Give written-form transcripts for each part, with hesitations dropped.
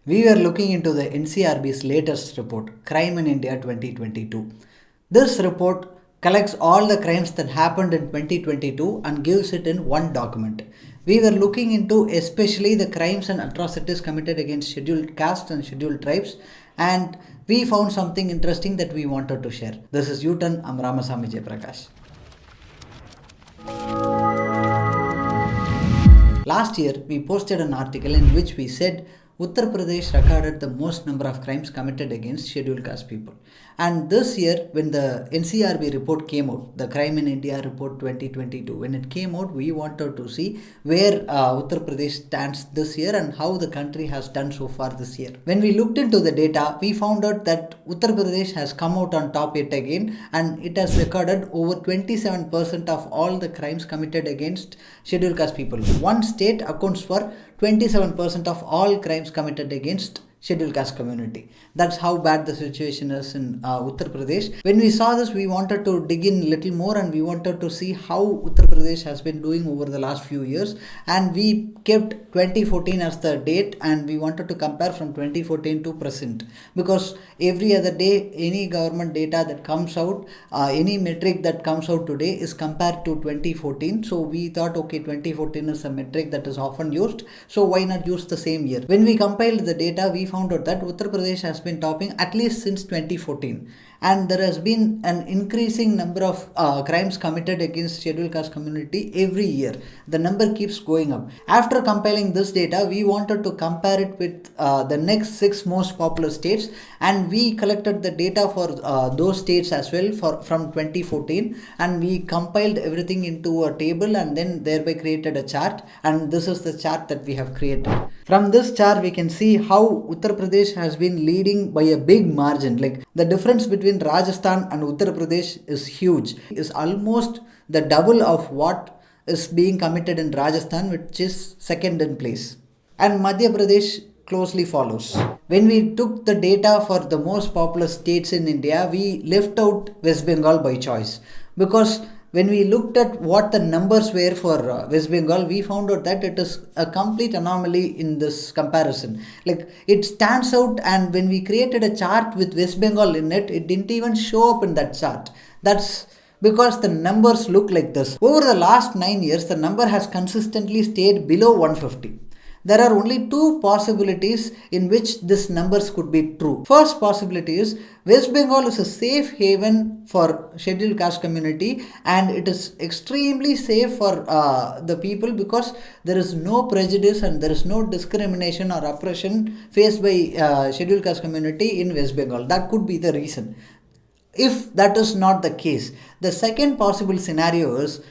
We were looking into the NCRB's latest report, Crime in India 2022. This report collects all the crimes that happened in 2022 and gives it in one document. We were looking into especially the crimes and atrocities committed against scheduled castes and scheduled tribes, and we found something interesting that we wanted to share. This is Youturn. I'm Ramasamy Jayaprakash. Last year, we posted an article in which we said Uttar Pradesh recorded the most number of crimes committed against scheduled caste people. And this year, when the NCRB report came out, the Crime in India report 2022, when it came out, we wanted to see where Uttar Pradesh stands this year and how the country has done so far this year. When we looked into the data, we found out that Uttar Pradesh has come out on top yet again, and it has recorded over 27% of all the crimes committed against scheduled caste people. One state accounts for 27% of all crimes committed against scheduled caste community. That's how bad the situation is in Uttar Pradesh. When we saw this, we wanted to dig in a little more and we wanted to see how Uttar Pradesh has been doing over the last few years, and we kept 2014 as the date and we wanted to compare from 2014 to present, because every other day any government data that comes out, any metric that comes out today is compared to 2014. So we thought, okay, 2014 is a metric that is often used, so why not use the same year? When we compiled the data, we found out that Uttar Pradesh has been topping at least since 2014, and there has been an increasing number of crimes committed against scheduled caste community every year. The number keeps going up. After compiling this data, we wanted to compare it with the next 6 most populous states, and we collected the data for those states as well from 2014, and we compiled everything into a table and then thereby created a chart, and this is the chart that we have created. From this chart, we can see how Uttar Pradesh has been leading by a big margin. Like, the difference between Rajasthan and Uttar Pradesh is huge. It's almost the double of what is being committed in Rajasthan, which is second in place. And Madhya Pradesh closely follows. When we took the data for the most populous states in India, we left out West Bengal by choice, because when we looked at what the numbers were for West Bengal, we found out that it is a complete anomaly in this comparison. Like, it stands out, and when we created a chart with West Bengal in it, it didn't even show up in that chart. That's because the numbers look like this. Over the last 9 years, the number has consistently stayed below 150. There are only 2 possibilities in which this numbers could be true. First possibility is West Bengal is a safe haven for scheduled caste community, and it is extremely safe for the people because there is no prejudice and there is no discrimination or oppression faced by scheduled caste community in West Bengal. That could be the reason. If that is not the case, the second possible scenario is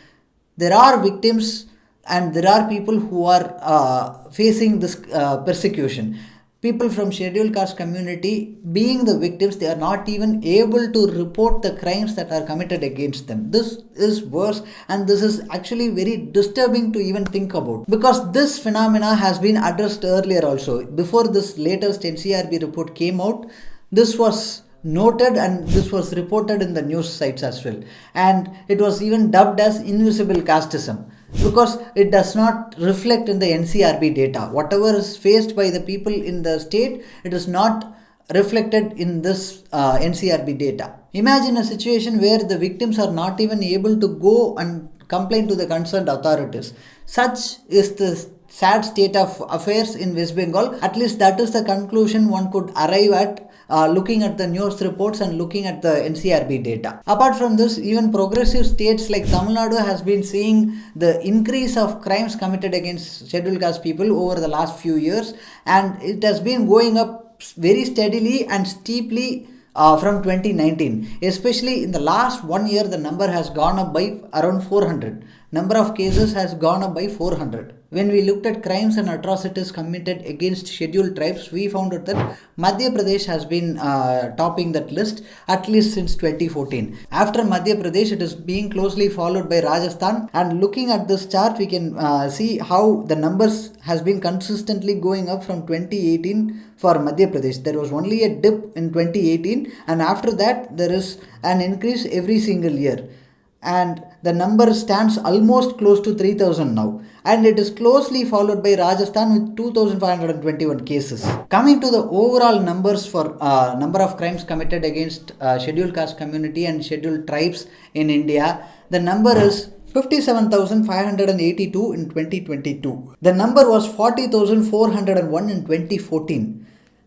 there are victims and there are people who are facing this persecution. People from scheduled caste community being the victims, they are not even able to report the crimes that are committed against them. This is worse, and this is actually very disturbing to even think about, because this phenomena has been addressed earlier also. Before this latest NCRB report came out, this was noted and this was reported in the news sites as well, and it was even dubbed as invisible castism, because it does not reflect in the NCRB data. Whatever is faced by the people in the state, it is not reflected in this NCRB data. Imagine a situation where the victims are not even able to go and complain to the concerned authorities. Such is the sad state of affairs in West Bengal. At least that is the conclusion one could arrive at looking at the news reports and looking at the NCRB data. Apart from this, even progressive states like Tamil Nadu has been seeing the increase of crimes committed against scheduled caste people over the last few years, and it has been going up very steadily and steeply from 2019. Especially in the last 1 year, the number has gone up by around 400. Number of cases has gone up by 400. When we looked at crimes and atrocities committed against scheduled tribes, we found out that Madhya Pradesh has been topping that list at least since 2014. After Madhya Pradesh, it is being closely followed by Rajasthan, and looking at this chart, we can see how the numbers has been consistently going up from 2018 for Madhya Pradesh. There was only a dip in 2018, and after that there is an increase every single year. and the number stands almost close to 3000 now, and it is closely followed by Rajasthan with 2521 cases. Coming to the overall numbers for number of crimes committed against scheduled caste community and scheduled tribes in India, the number is 57,582 in 2022. The number was 40,401 in 2014.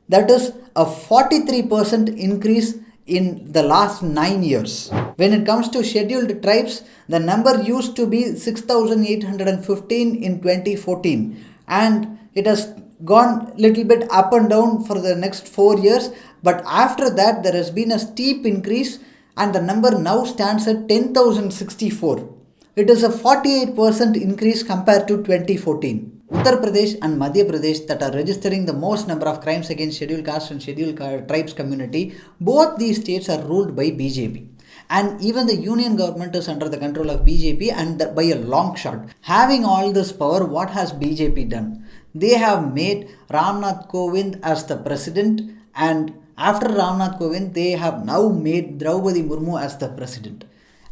That is a 43% increase in the last 9 years. When it comes to scheduled tribes, the number used to be 6,815 in 2014, and it has gone little bit up and down for the next 4 years, but after that there has been a steep increase and the number now stands at 10,064. It is a 48% increase compared to 2014. Uttar Pradesh and Madhya Pradesh that are registering the most number of crimes against scheduled caste and scheduled tribes community, both these states are ruled by BJP. And even the union government is under the control of BJP and by a long shot. Having all this power, what has BJP done? They have made Ramnath Kovind as the president, and after Ramnath Kovind, they have now made Draupadi Murmu as the president.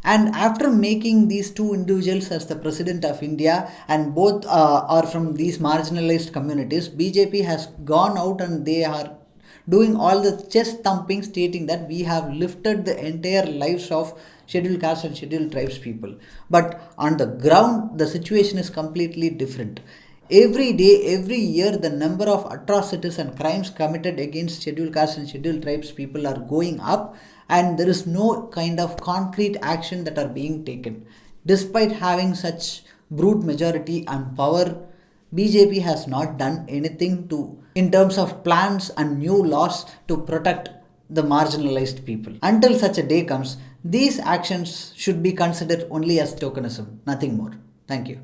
And after making these two individuals as the president of India, and both are from these marginalized communities, BJP has gone out and they are doing all the chest thumping, stating that we have lifted the entire lives of scheduled caste and scheduled tribes people. But on the ground, the situation is completely different. Every day, every year, the number of atrocities and crimes committed against scheduled caste and scheduled tribes people are going up, and there is no kind of concrete action that are being taken. Despite having such brute majority and power, BJP has not done anything to in terms of plans and new laws to protect the marginalized people. Until such a day comes, these actions should be considered only as tokenism, nothing more. Thank you.